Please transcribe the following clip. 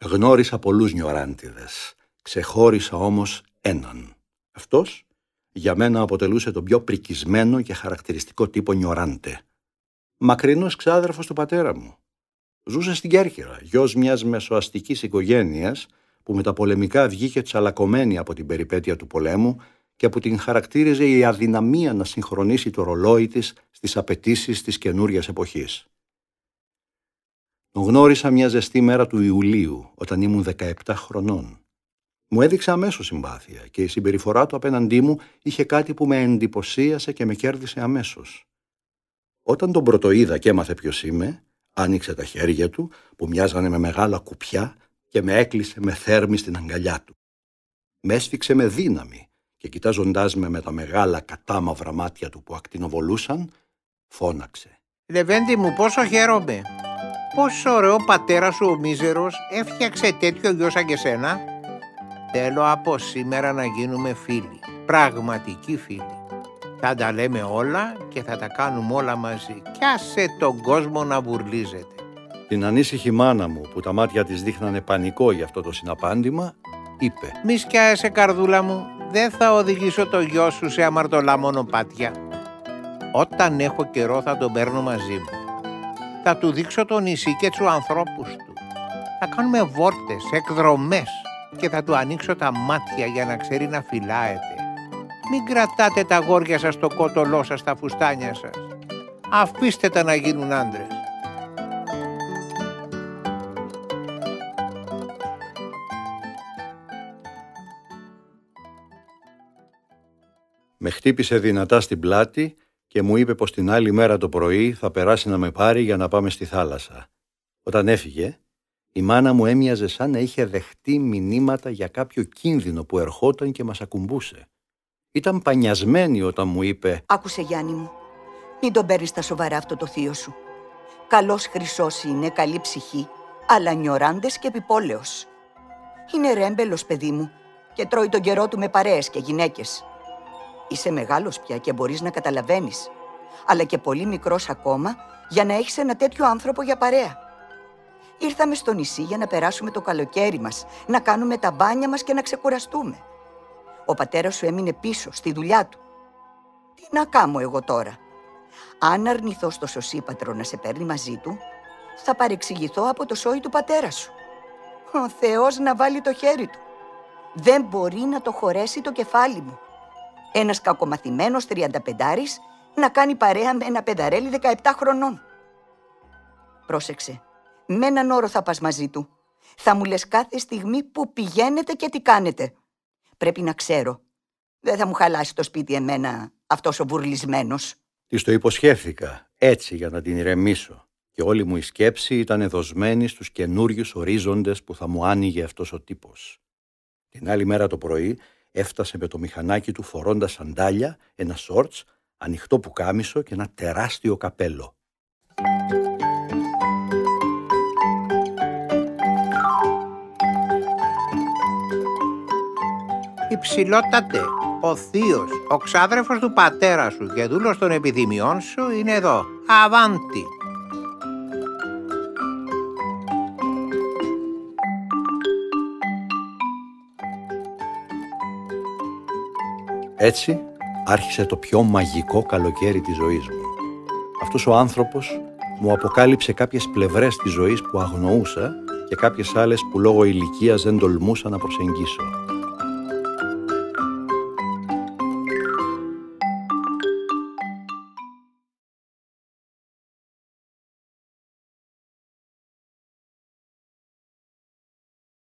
Γνώρισα πολλούς νιοράντιδες, ξεχώρισα όμως έναν. Αυτός για μένα αποτελούσε τον πιο πρικισμένο και χαρακτηριστικό τύπο νιοράντε. Μακρινός ξάδερφος του πατέρα μου. Ζούσε στην Κέρκυρα, γιος μιας μεσοαστικής οικογένειας που μεταπολεμικά βγήκε τσαλακωμένη από την περιπέτεια του πολέμου και που την χαρακτήριζε η αδυναμία να συγχρονίσει το ρολόι της στις απαιτήσεις της καινούριας εποχής. Τον γνώρισα μια ζεστή μέρα του Ιουλίου, όταν ήμουν 17 χρονών. Μου έδειξε αμέσως συμπάθεια και η συμπεριφορά του απέναντί μου είχε κάτι που με εντυπωσίασε και με κέρδισε αμέσως. Όταν τον πρωτοείδα και έμαθε ποιος είμαι, άνοιξε τα χέρια του που μοιάζανε με μεγάλα κουπιά και με έκλεισε με θέρμη στην αγκαλιά του. Με έσφιξε με δύναμη και κοιτάζοντάς με τα μεγάλα κατάμαυρα μάτια του που ακτινοβολούσαν, φώναξε. Λεβέντη μου, πόσο χαίρομαι. Πόσο ωραίο πατέρα σου ο μίζερος έφτιαξε τέτοιο γιο σαν και σένα. Θέλω από σήμερα να γίνουμε φίλοι, πραγματικοί φίλοι. Θα τα λέμε όλα και θα τα κάνουμε όλα μαζί. Κι άσε τον κόσμο να βουρλίζεται. Την ανήσυχη μάνα μου, που τα μάτια της δείχνανε πανικό για αυτό το συναπάντημα, είπε: Μη σκιάζεσαι, καρδούλα μου, δεν θα οδηγήσω το γιο σου σε αμαρτωλά μονοπάτια. Όταν έχω καιρό θα τον παίρνω μαζί μου. Θα του δείξω το νησί και τους ανθρώπους του. Θα κάνουμε βόρτες, εκδρομές και θα του ανοίξω τα μάτια για να ξέρει να φυλάεται. Μην κρατάτε τα αγόρια σας στο κότολό σας, στα φουστάνια σας. Αφήστε τα να γίνουν άντρες. Με χτύπησε δυνατά στην πλάτη και μου είπε πως την άλλη μέρα το πρωί θα περάσει να με πάρει για να πάμε στη θάλασσα. Όταν έφυγε, η μάνα μου έμοιαζε σαν να είχε δεχτεί μηνύματα για κάποιο κίνδυνο που ερχόταν και μας ακουμπούσε. Ήταν πανιασμένη όταν μου είπε: Άκουσε, Γιάννη μου, μην τον παίρνεις στα σοβαρά αυτό το θείο σου. Καλός χρυσός είναι, καλή ψυχή, αλλά νιοράντες και επιπόλαιος. Είναι ρέμπελος, παιδί μου, και τρώει τον καιρό του με παρέες και γυναίκες. Είσαι μεγάλος πια και μπορείς να καταλαβαίνεις, αλλά και πολύ μικρός ακόμα για να έχεις ένα τέτοιο άνθρωπο για παρέα. Ήρθαμε στο νησί για να περάσουμε το καλοκαίρι μας, να κάνουμε τα μπάνια μας και να ξεκουραστούμε. Ο πατέρας σου έμεινε πίσω, στη δουλειά του. Τι να κάνω εγώ τώρα? Αν αρνηθώ στο σωσίπατρο να σε παίρνει μαζί του, θα παρεξηγηθώ από το σόι του πατέρα σου. Ο Θεός να βάλει το χέρι του. Δεν μπορεί να το χωρέσει το κεφάλι μου. Ένας κακομαθημένος 35άρης να κάνει παρέα με ένα παιδαρέλι 17 χρονών. Πρόσεξε, με έναν όρο θα πας μαζί του. Θα μου λες κάθε στιγμή που πηγαίνετε και τι κάνετε. Πρέπει να ξέρω. Δεν θα μου χαλάσει το σπίτι εμένα αυτός ο βουρλισμένος. Της το υποσχέθηκα, έτσι για να την ηρεμήσω. Και όλη μου η σκέψη ήταν δοσμένη στους καινούριους ορίζοντες που θα μου άνοιγε αυτός ο τύπος. Την άλλη μέρα το πρωί έφτασε με το μηχανάκι του φορώντας σαντάλια, ένα σόρτς, ανοιχτό πουκάμισο και ένα τεράστιο καπέλο. Υψηλότατε, ο θείος, ο ξάδερφος του πατέρα σου και δούλος των επιδημιών σου είναι εδώ. Αβάντι! Έτσι άρχισε το πιο μαγικό καλοκαίρι της ζωής μου. Αυτός ο άνθρωπος μου αποκάλυψε κάποιες πλευρές της ζωής που αγνοούσα και κάποιες άλλες που λόγω ηλικίας δεν τολμούσα να προσεγγίσω.